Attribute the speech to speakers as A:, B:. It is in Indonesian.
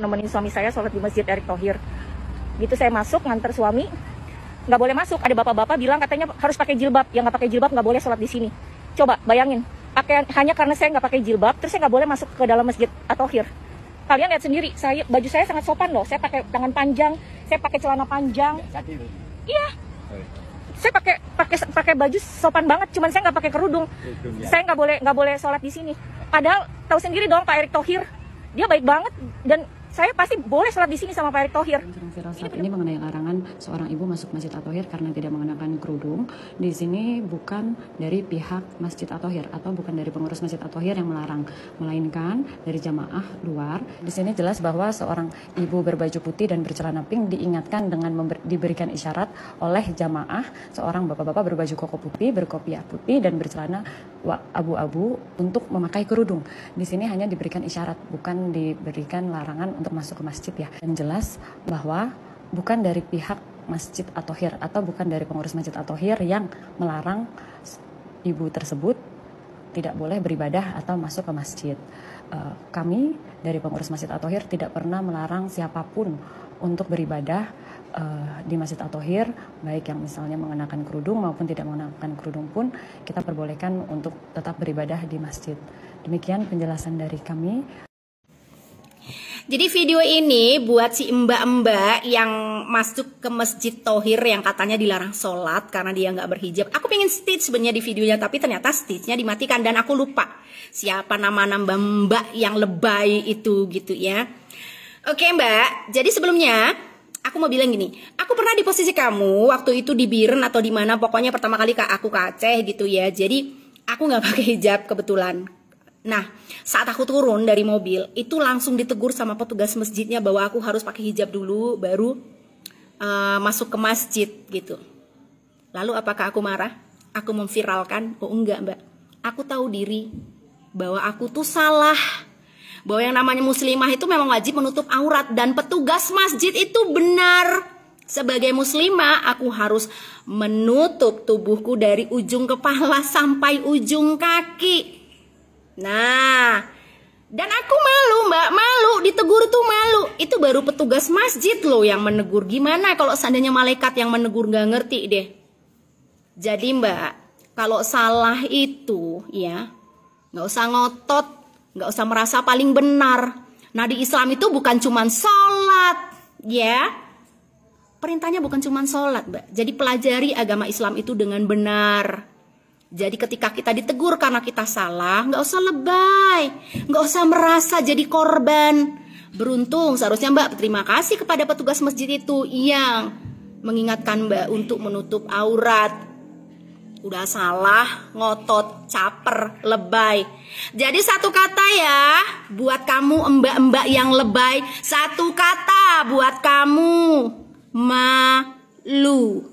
A: nemenin suami saya sholat di Masjid Erick Thohir. Gitu saya masuk nganter suami, nggak boleh masuk. Ada bapak-bapak bilang katanya harus pakai jilbab. Yang nggak pakai jilbab nggak boleh sholat di sini. Coba bayangin, hanya karena saya nggak pakai jilbab, terus saya nggak boleh masuk ke dalam Masjid At-Thohir. Kalian lihat sendiri, baju saya sangat sopan loh. Saya pakai tangan panjang, saya pakai celana panjang. Iya. Saya pakai baju sopan banget, cuman saya nggak pakai kerudung. Saya nggak boleh sholat di sini. Padahal tahu sendiri dong Pak Erick Thohir, dia baik banget dan saya pasti boleh sholat di sini sama Pak Erick Thohir.
B: Viral saat ini mengenai larangan seorang ibu masuk Masjid At-Thohir karena tidak mengenakan kerudung. Di sini bukan dari pihak Masjid At-Thohir atau bukan dari pengurus Masjid At-Thohir yang melarang, melainkan dari jamaah luar. Di sini jelas bahwa seorang ibu berbaju putih dan bercelana pink diingatkan dengan diberikan isyarat oleh jamaah seorang bapak-bapak berbaju koko putih, berkopiah putih dan bercelana abu-abu untuk memakai kerudung. Di sini hanya diberikan isyarat, bukan diberikan larangan untuk masuk ke masjid ya. Dan jelas bahwa bukan dari pihak Masjid At-Thohir atau bukan dari pengurus Masjid At-Thohir yang melarang ibu tersebut tidak boleh beribadah atau masuk ke masjid. Kami dari pengurus Masjid At-Thohir tidak pernah melarang siapapun untuk beribadah di Masjid At-Thohir, baik yang misalnya mengenakan kerudung maupun tidak mengenakan kerudung pun kita perbolehkan untuk tetap beribadah di masjid. Demikian penjelasan dari kami.
C: Jadi video ini buat si mbak-mbak yang masuk ke Masjid Thohir yang katanya dilarang sholat karena dia nggak berhijab. Aku pengen stage sebenarnya di videonya, tapi ternyata stage-nya dimatikan dan aku lupa siapa nama mbak yang lebay itu gitu ya. Oke mbak, jadi sebelumnya aku mau bilang gini, aku pernah di posisi kamu waktu itu di Biren atau di mana, pokoknya pertama kali aku ke Aceh gitu ya. Jadi aku nggak pakai hijab kebetulan. Nah, saat aku turun dari mobil, itu langsung ditegur sama petugas masjidnya bahwa aku harus pakai hijab dulu, baru masuk ke masjid gitu. Lalu apakah aku marah? Aku memviralkan? Oh enggak mbak, aku tahu diri bahwa aku tuh salah. Bahwa yang namanya muslimah itu memang wajib menutup aurat. Dan petugas masjid itu benar. Sebagai muslimah, aku harus menutup tubuhku dari ujung kepala sampai ujung kaki. Nah, dan aku malu mbak, malu, ditegur tuh malu. Itu baru petugas masjid loh yang menegur. Gimana kalau seandainya malaikat yang menegur, gak ngerti deh. Jadi mbak, kalau salah itu ya gak usah ngotot, gak usah merasa paling benar. Nah di Islam itu bukan cuman sholat ya. Perintahnya bukan cuman sholat mbak. Jadi pelajari agama Islam itu dengan benar. Jadi ketika kita ditegur karena kita salah, nggak usah lebay, nggak usah merasa jadi korban. Beruntung seharusnya mbak berterima kasih kepada petugas masjid itu yang mengingatkan mbak untuk menutup aurat. Udah salah, ngotot, caper, lebay. Jadi satu kata ya, buat kamu mbak-mbak yang lebay, satu kata buat kamu, malu.